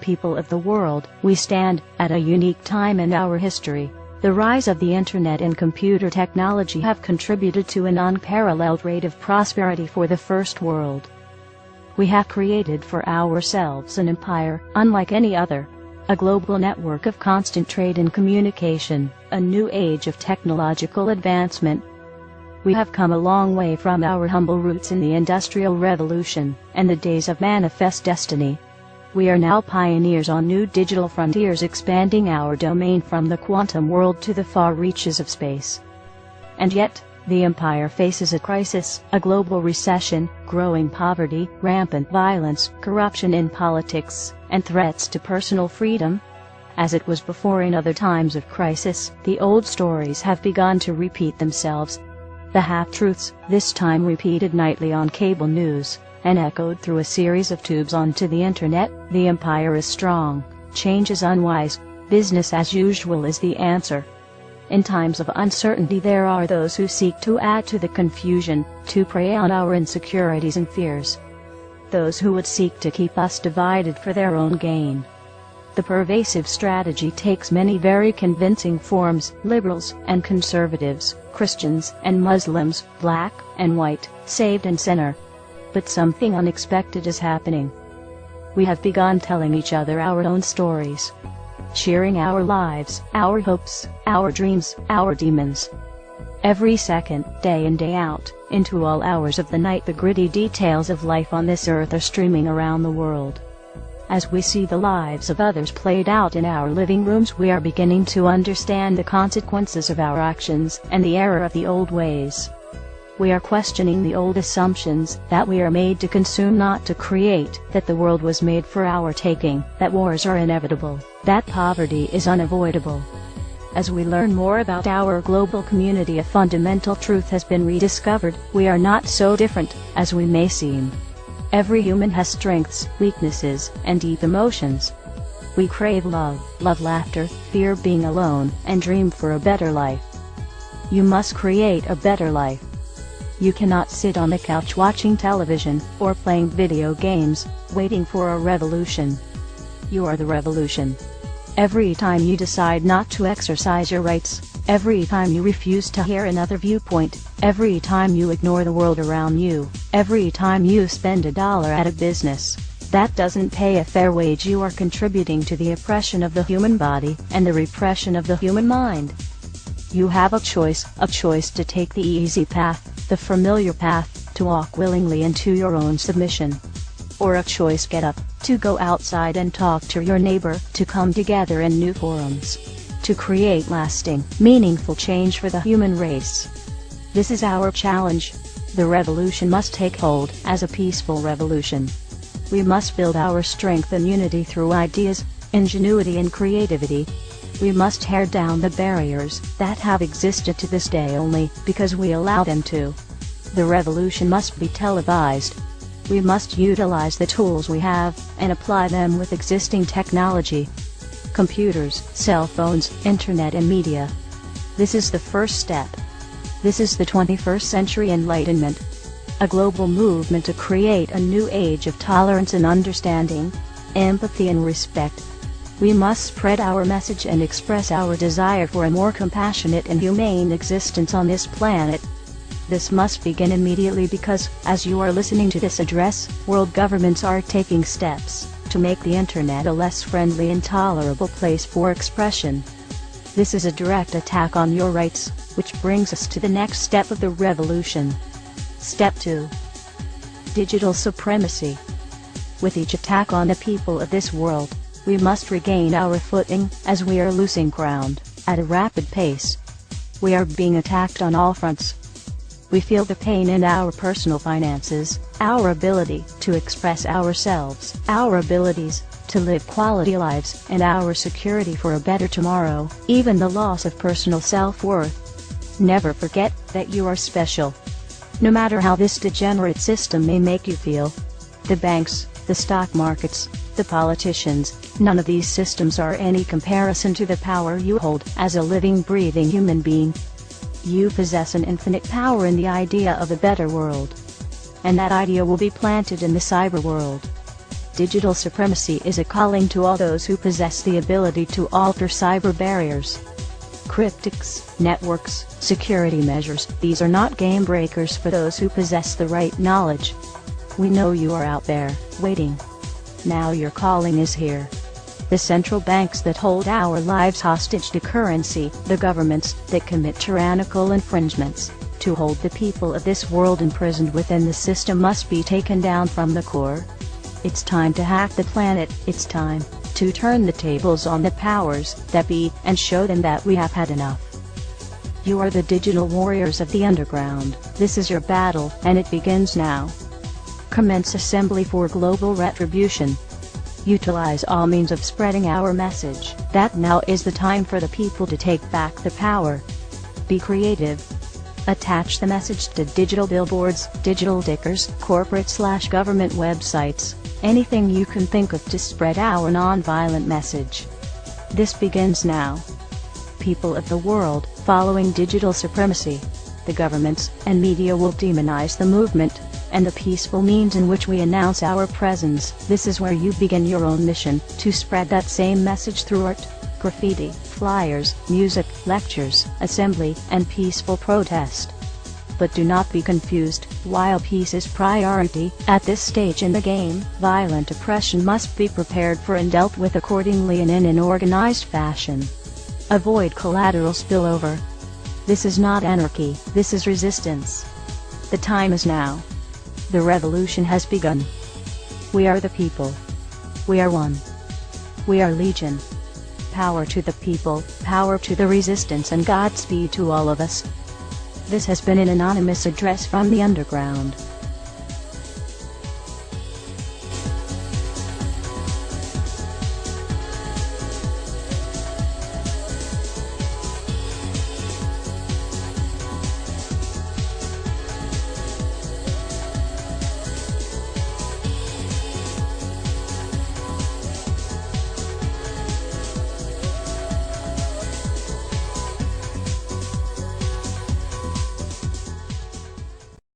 people of the world, we stand at a unique time in our history. The rise of the internet and computer technology have contributed to an unparalleled rate of prosperity for the first world. We have created for ourselves an empire unlike any other, a global network of constant trade and communication, a new age of technological advancement. We have come a long way from our humble roots in the Industrial Revolution and the days of manifest destiny. We are now pioneers on new digital frontiers, expanding our domain from the quantum world to the far reaches of space. And yet, the empire faces a crisis, a global recession, growing poverty, rampant violence, corruption in politics, and threats to personal freedom. As it was before in other times of crisis, the old stories have begun to repeat themselves. The half-truths, this time repeated nightly on cable news, and echoed through a series of tubes onto the internet. The empire is strong, change is unwise, business as usual is the answer. In times of uncertainty there are those who seek to add to the confusion, to prey on our insecurities and fears. Those who would seek to keep us divided for their own gain. The pervasive strategy takes many very convincing forms: liberals and conservatives, Christians and Muslims, black and white, saved and sinner. But something unexpected is happening. We have begun telling each other our own stories, sharing our lives, our hopes, our dreams, our demons. Every second, day in day out, into all hours of the night, the gritty details of life on this earth are streaming around the world. As we see the lives of others played out in our living rooms, we are beginning to understand the consequences of our actions and the error of the old ways. We are questioning the old assumptions that we are made to consume, not to create, that the world was made for our taking, that wars are inevitable, that poverty is unavoidable. As we learn more about our global community, a fundamental truth has been rediscovered: we are not so different as we may seem. Every human has strengths, weaknesses, and deep emotions. We crave love, laughter, fear being alone, and dream for a better life. You must create a better life. You cannot sit on the couch watching television, or playing video games, waiting for a revolution. You are the revolution. Every time you decide not to exercise your rights, every time you refuse to hear another viewpoint, every time you ignore the world around you, every time you spend $1 at a business that doesn't pay a fair wage, you are contributing to the oppression of the human body and the repression of the human mind. You have a choice to take the easy path, the familiar path, to walk willingly into your own submission. Or a choice: get up, to go outside and talk to your neighbor, to come together in new forums, to create lasting, meaningful change for the human race. This is our challenge. The revolution must take hold as a peaceful revolution. We must build our strength and unity through ideas, ingenuity and creativity. We must tear down the barriers that have existed to this day only because we allow them to. The revolution must be televised. We must utilize the tools we have and apply them with existing technology. Computers, cell phones, internet and media. This is the first step. This is the 21st century enlightenment. A global movement to create a new age of tolerance and understanding, empathy and respect. We must spread our message and express our desire for a more compassionate and humane existence on this planet. This must begin immediately because, as you are listening to this address, world governments are taking steps to make the internet a less friendly and tolerable place for expression. This is a direct attack on your rights, which brings us to the next step of the revolution. Step 2. Digital supremacy. With each attack on the people of this world, we must regain our footing, as we are losing ground at a rapid pace. We are being attacked on all fronts. We feel the pain in our personal finances, our ability to express ourselves, our abilities to live quality lives, and our security for a better tomorrow, even the loss of personal self-worth. Never forget that you are special. No matter how this degenerate system may make you feel. The banks, the stock markets, the politicians, none of these systems are any comparison to the power you hold as a living, breathing human being. You possess an infinite power in the idea of a better world. And that idea will be planted in the cyber world. Digital supremacy is a calling to all those who possess the ability to alter cyber barriers. Cryptics, networks, security measures, these are not game breakers for those who possess the right knowledge. We know you are out there, waiting. Now your calling is here. The central banks that hold our lives hostage to currency, the governments that commit tyrannical infringements, to hold the people of this world imprisoned within the system must be taken down from the core. It's time to hack the planet, it's time to turn the tables on the powers that be, and show them that we have had enough. You are the digital warriors of the underground, this is your battle, and it begins now. Commence assembly for global retribution. Utilize all means of spreading our message, that now is the time for the people to take back the power. Be creative. Attach the message to digital billboards, digital stickers, corporate/government websites, anything you can think of to spread our non-violent message. This begins now. People of the world, following digital supremacy, the governments and media will demonize the movement and the peaceful means in which we announce our presence. This is where you begin your own mission, to spread that same message through art, graffiti, flyers, music, lectures, assembly, and peaceful protest. But do not be confused, while peace is priority, at this stage in the game, violent oppression must be prepared for and dealt with accordingly and in an organized fashion. Avoid collateral spillover. This is not anarchy, this is resistance. The time is now. The revolution has begun. We are the people. We are one. We are legion. Power to the people, power to the resistance, and Godspeed to all of us. This has been an anonymous address from the underground.